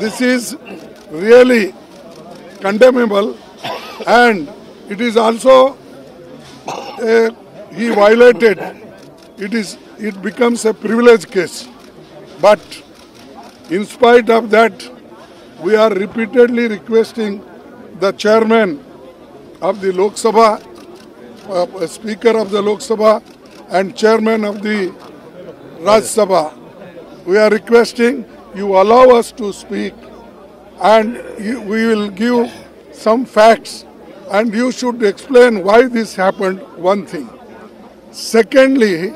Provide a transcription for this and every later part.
this is really condemnable, and it is also he violated. It becomes a privilege case. But in spite of that, we are repeatedly requesting the chairman of the Lok Sabha, Speaker of the Lok Sabha, and chairman of the Raj Sabha. We are requesting you allow us to speak, and we will give some facts, and you should explain why this happened. One thing. Secondly,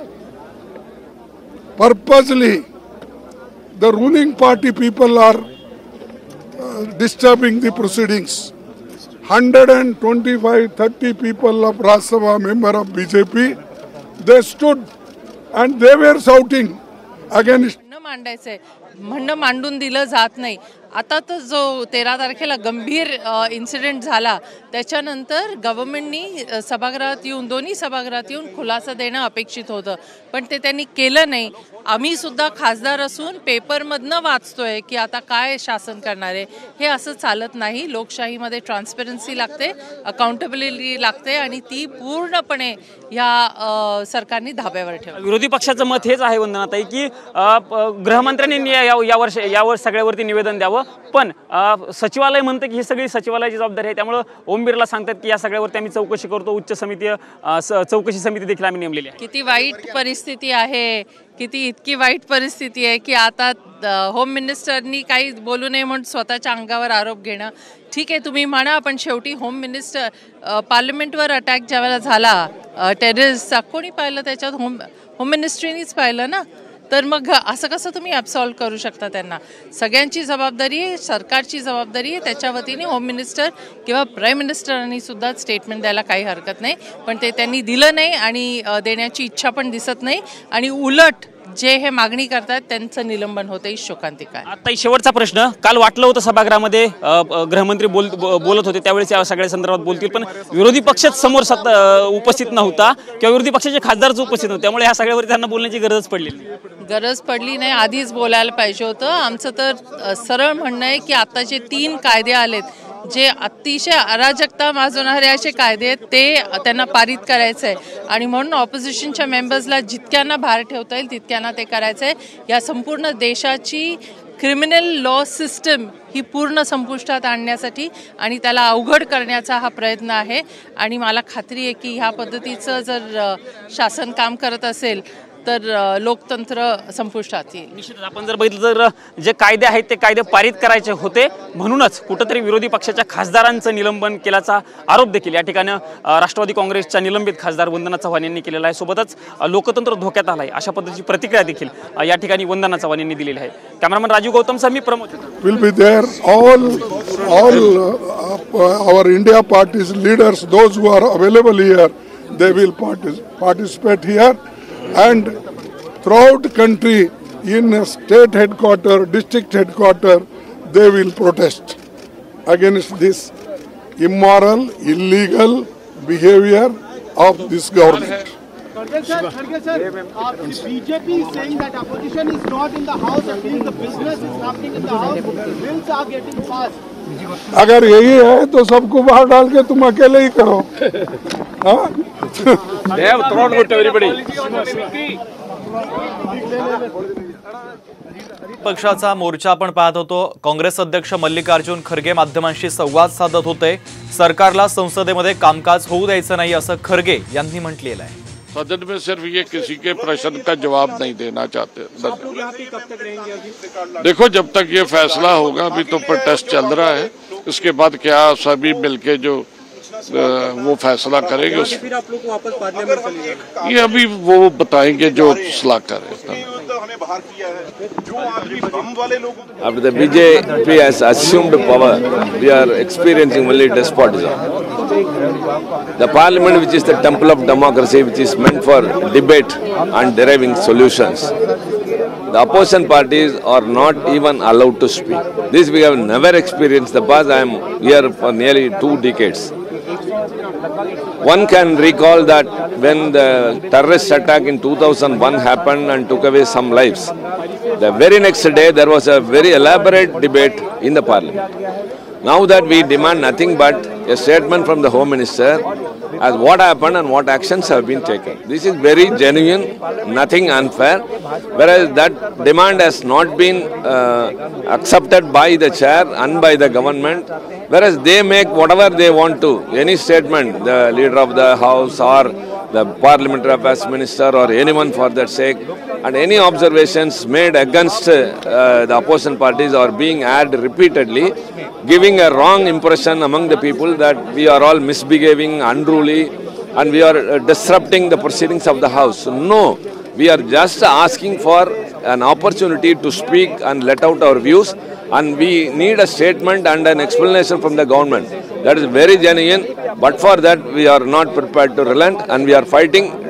purposely the ruling party people are disturbing the proceedings. 125-30 people of Raj Sabha, member of BJP, they stood and they were shouting against. म्हणणं मांडून दिलं जात नाही. आता तर जो 13 तारखेला गंभीर इन्सिडेंट झाला त्याच्यानंतर गव्हर्नमेंटनी सभागृहात येऊन दोन्ही सभागृहात येऊन खुलासा देणं अपेक्षित होतं, पण ते त्यांनी केलं नाही. आम्ही सुद्धा खासदार असून पेपरमधनं वाचतोय की आता काय शासन करणार आहे. हे असं चालत नाही. लोकशाहीमध्ये ट्रान्सपरन्सी लागते, अकाउंटेबिलिटी लागते, आणि ती पूर्णपणे या सरकारने धाब्यावर ठेवली. विरोधी पक्षाचं मत हेच आहे वंदनाताई की गृहमंत्र्यांनी यावर सगळ्यावरती निवेदन द्यावं, पण सचिवालय म्हणते की ही सगळी सचिवालयाची जबाबदारी आहे. त्यामुळे ओम बिर्ला सांगतात की या सगळ्यावरती आम्ही चौकशी करतो. उच्च चौकशी समिती देखील आम्ही नेमलेली आहे. किती वाईट परिस्थिती आहे, इतकी वाईट परिस्थिती आहे की आता होम मिनिस्टरनी काही बोलू नये म्हणून स्वतःच्या अंगावर आरोप घेणं ठीक आहे, तुम्ही म्हणा, पण शेवटी होम मिनिस्टर पार्लमेंटवर अटॅक ज्यावेळेला झाला टेररिस्टचा, कोणी पाहिलं त्याच्यात? होम मिनिस्ट्रीनीच पाहिलं ना. तर मग असं कसं तुम्ही ॲब्सॉल्व करू शकता त्यांना? सगळ्यांची जबाबदारी आहे, सरकारची जबाबदारी आहे. त्याच्या वतीने होम मिनिस्टर किंवा प्राईम मिनिस्टरांनी सुद्धा स्टेटमेंट द्यायला काही हरकत नाही, पण ते त्यांनी दिलं नाही आणि देण्याची इच्छा पण दिसत नाही, आणि उलट जे हे मागणी करतात त्यांचं निलंबन होते. शोकांतिका आहे. आता शेवटचा प्रश्न, काल वाटलं होतं सभागृहामध्ये गृहमंत्री बोलत होते त्यावेळेस या सगळ्या संदर्भात बोलतील, पण विरोधी पक्षच समोर उपस्थित नव्हता किंवा विरोधी पक्षाचे खासदारच उपस्थित नव्हते, त्यामुळे ह्या सगळ्यावर त्यांना बोलण्याची गरज पडली नाही. आधीच बोलायला पाहिजे होतं. आमचं तर सरळ म्हणणं आहे की आता जे 3 कायदे आलेत जे अतिशय अराजकता माजवणारे असे कायदे आहेत ते त्यांना पारित करायचं आहे, आणि म्हणून ऑपोजिशनच्या मेंबर्सला जितक्यांना बाहेर ठेवता येईल तितक्यांना ते करायचं आहे. या संपूर्ण देशाची क्रिमिनल लॉ सिस्टम ही पूर्ण संपुष्टात आणण्यासाठी आणि त्याला अवघड करण्याचा हा प्रयत्न आहे, आणि मला खात्री आहे की ह्या पद्धतीचं जर शासन काम करत असेल तर लोकतंत्र संपुष्टात येईल. निश्चितच आपण जर बघितलं तर जे कायदे आहेत ते कायदे पारित करायचे होते, म्हणूनच कुठंतरी विरोधी पक्षाच्या खासदारांचं निलंबन केल्याचा आरोप देखील या ठिकाणी राष्ट्रवादी काँग्रेसच्या निलंबित खासदार वंदना चव्हाण यांनी केलेला आहे. सोबतच लोकतंत्र धोक्यात आलं आहे अशा पद्धतीची प्रतिक्रिया देखील या ठिकाणी वंदना चव्हाण यांनी दिलेली आहे. कॅमेरामन राजीव गौतमसह मी Pramod. Will be there all our India party's leaders, those who are available here, they will participate here, and throughout country, in state headquarter, district headquarter, they will protest against this immoral, illegal behavior of this government. Kharge sir, BJP is saying that opposition is not in the house, at least the business is happening in the house, bills are getting passed. अगर यही है तो सबको बाहर डाल के तुम अकेले ही करो. हाँ? They have thrown out everybody. पक्षाचा मोर्चा आपण पाहत होतो. काँग्रेस अध्यक्ष मल्लिकार्जुन खरगे माध्यमांशी संवाद साधत होते. सरकारला संसदेमध्ये कामकाज होऊ द्यायचं नाही असं खरगे यांनी म्हटलेलं आहे. सदन में सिर्फ ये किसी के प्रश्न का जवाब नहीं देना चाहते. देखो, जब तक ये फैसला होगा, अभी तो प्रोटेस्ट चल रहा है, इसके बाद क्या सभी मिलके जो वो फैसला करेंगे उस फिर आप लोग को वापस पार्लियामेंट चलेगा, ये अभी वो बताएंगे जो सलाह करें. After the BJP has assumed power, we are experiencing only despotism. The parliament, which is the temple of democracy, which is meant for debate and deriving solutions, the opposition parties are not even allowed to speak. This we have never experienced. The past, I am here for nearly 2 decades. One can recall that when the terrorist attack in 2001 happened and took away some lives, The very next day there was a very elaborate debate in the parliament. Now that we demand nothing but a statement from the Home Minister as what happened and what actions have been taken. This is very genuine, nothing unfair, whereas that demand has not been accepted by the chair and by the government, whereas they make whatever they want to, any statement, the leader of the house or the parliamentary affairs minister or anyone for that sake, and any observations made against the opposition parties are being aired repeatedly, giving a wrong impression among the people that we are all misbehaving, unruly, and we are disrupting the proceedings of the house. No, we are just asking for an opportunity to speak and let out our views, and we need a statement and an explanation from the government. That is very genuine, but for that we are not prepared to relent, and we are fighting,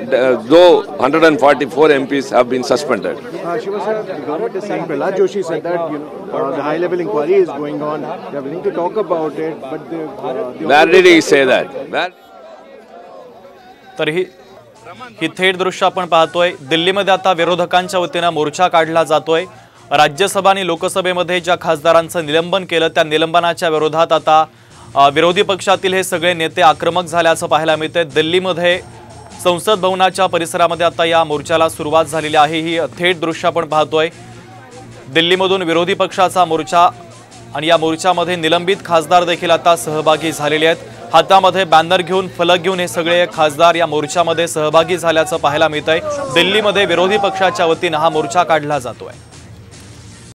though 144 MPs have been suspended. Shiva sir, the government is saying, Prahlad Joshi said that the high-level inquiry is going on. They are willing to talk about it, but Where did he say that? तर ही थेट दृश्य आपण पाहतोय. दिल्लीमध्ये आता विरोधकांच्या वतीने मोर्चा काढला जातोय. राज्यसभा आणि लोकसभेमध्ये ज्या खासदारांचं निलंबन केलं त्या निलंबनाच्या विरोधात आता विरोधी पक्षातील हे सगळे नेते आक्रमक झाल्याचं पाहायला मिळतंय. दिल्लीमध्ये संसद भवनाच्या परिसरामध्ये आता या मोर्चाला सुरुवात झालेली आहे. ही थेट दृश्य आपण पाहतोय. दिल्लीमधून विरोधी पक्षाचा मोर्चा आणि या मोर्चामध्ये निलंबित खासदार देखील आता सहभागी झालेले आहेत. हातामध्ये बॅनर घेऊन, फलक घेऊन हे सगळे खासदार या मोर्चामध्ये सहभागी झाल्याचं पाहायला मिळतंय. दिल्लीमध्ये विरोधी पक्षाच्या वतीने हा मोर्चा काढला जातोय.